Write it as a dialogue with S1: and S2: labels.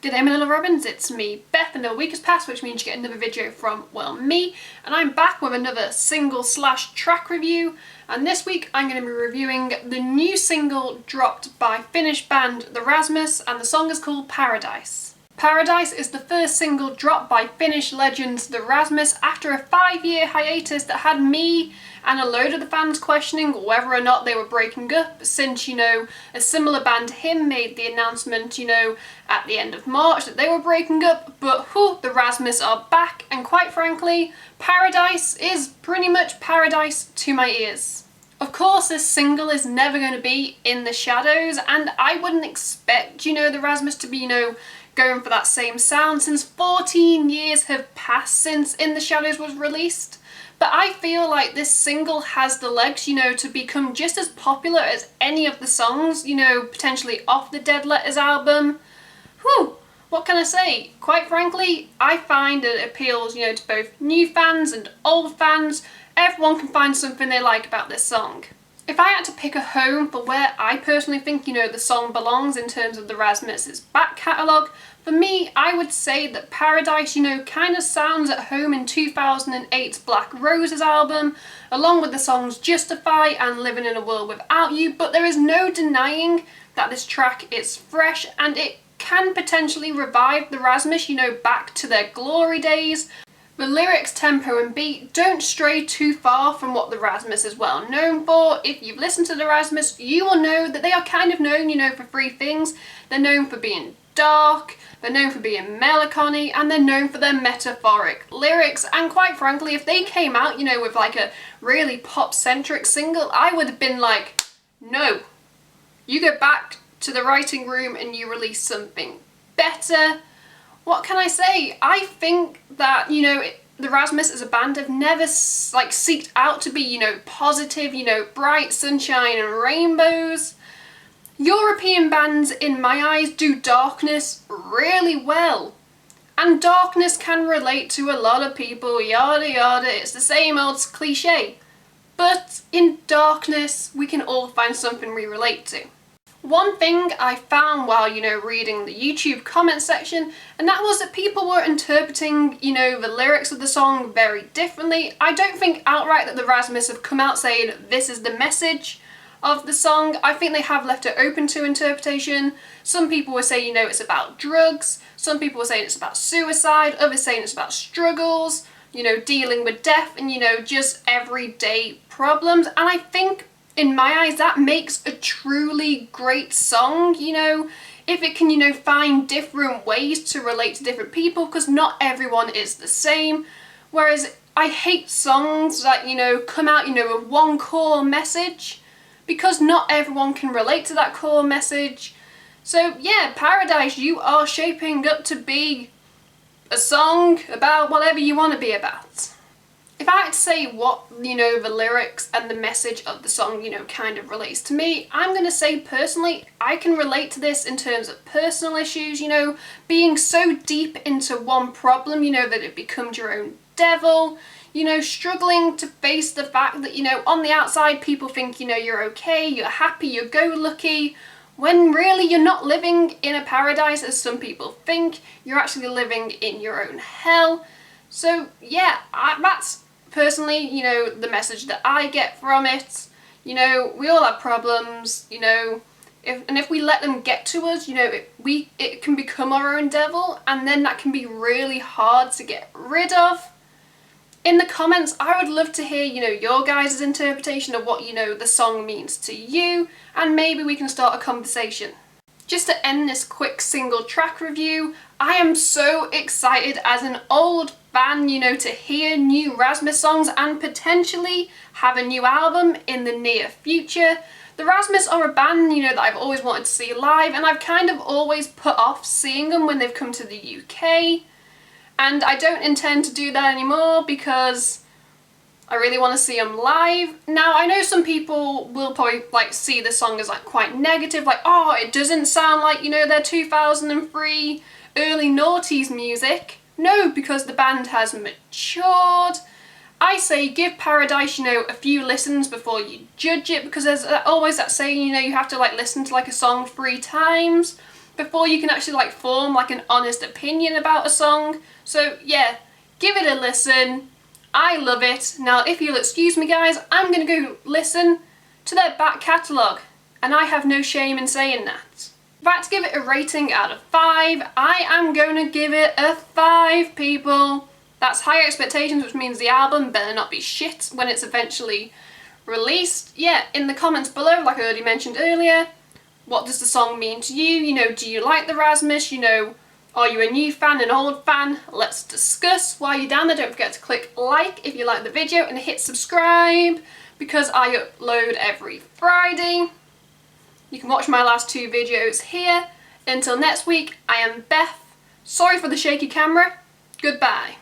S1: G'day my little robins, it's me Beth, and a week has passed, which means you get another video from, well, me, and I'm back with another single/track review, and this week I'm going to be reviewing the new single dropped by Finnish band the Rasmus, and the song is called Paradise. Paradise is the first single dropped by Finnish legends the Rasmus after a 5-year hiatus that had me and a load of the fans questioning whether or not they were breaking up, since, a similar band to him made the announcement, at the end of March that they were breaking up, but the Rasmus are back, and quite frankly, Paradise is pretty much paradise to my ears. Of course, this single is never going to be In the Shadows, and I wouldn't expect, the Rasmus to be, going for that same sound, since 14 years have passed since In the Shadows was released. But I feel like this single has the legs, to become just as popular as any of the songs, potentially off the Dead Letters album. What can I say? Quite frankly, I find it appeals, to both new fans and old fans. Everyone can find something they like about this song. If I had to pick a home for where I personally think, the song belongs in terms of the Rasmus's back catalogue, for me, I would say that Paradise, kind of sounds at home in 2008's Black Roses album, along with the songs Justify and Living in a World Without You, but there is no denying that this track is fresh and it can potentially revive the Rasmus, back to their glory days. The lyrics, tempo and beat don't stray too far from what the Rasmus is well known for. If you've listened to the Rasmus, you will know that they are kind of known, for three things. They're known for being dark, they're known for being melancholy, and they're known for their metaphoric lyrics. And quite frankly, if they came out, with like a really pop-centric single, I would have been like, no, you go back to the writing room and you release something better. What can I say? I think that, the Rasmus as a band have never seeked out to be, positive, bright sunshine and rainbows. European bands, in my eyes, do darkness really well. And darkness can relate to a lot of people, yada yada, it's the same old cliche. But in darkness, we can all find something we relate to. One thing I found while, reading the YouTube comment section, and that was that people were interpreting, the lyrics of the song very differently. I don't think outright that the Rasmus have come out saying this is the message of the song. I think they have left it open to interpretation. Some people were saying, it's about drugs. Some people were saying it's about suicide. Others saying it's about struggles, dealing with death and, just everyday problems. And I think, in my eyes, that makes a truly great song, if it can, find different ways to relate to different people, because not everyone is the same. Whereas I hate songs that, come out, with one core message, because not everyone can relate to that core message. So yeah, Paradise, you are shaping up to be a song about whatever you want to be about. If I had to say what, the lyrics and the message of the song, kind of relates to me, I'm going to say personally, I can relate to this in terms of personal issues, being so deep into one problem, that it becomes your own devil, struggling to face the fact that, on the outside people think, you're okay, you're happy, you're go-lucky, when really you're not living in a paradise as some people think, you're actually living in your own hell. So yeah, that's personally, the message that I get from it. We all have problems, if we let them get to us, it can become our own devil, and then that can be really hard to get rid of. In the comments, I would love to hear, your guys' interpretation of what, the song means to you, and maybe we can start a conversation. Just to end this quick single track review, I am so excited as an old fan, to hear new Rasmus songs and potentially have a new album in the near future. The Rasmus are a band, that I've always wanted to see live, and I've kind of always put off seeing them when they've come to the UK. And I don't intend to do that anymore because I really want to see them live. Now, I know some people will probably see the song as quite negative, oh, it doesn't sound like, their 2003 early noughties music. No, because the band has matured. I say give Paradise, a few listens before you judge it, because there's always that saying, you have to listen to a song 3 times. before you can actually like form like an honest opinion about a song. So yeah, give it a listen. I love it. Now if you'll excuse me guys, I'm gonna go listen to their back catalogue, and I have no shame in saying that. If I had to give it a rating out of 5, I am going to give it a 5, people. That's high expectations, which means the album better not be shit when it's eventually released. Yeah, in the comments below, like I already mentioned earlier, what does the song mean to you? You know, do you like the Rasmus? You know, are you a new fan, an old fan? Let's discuss. While you're down there, don't forget to click like if you like the video and hit subscribe because I upload every Friday. You can watch my last 2 videos here. Until next week, I am Beth. Sorry for the shaky camera. Goodbye.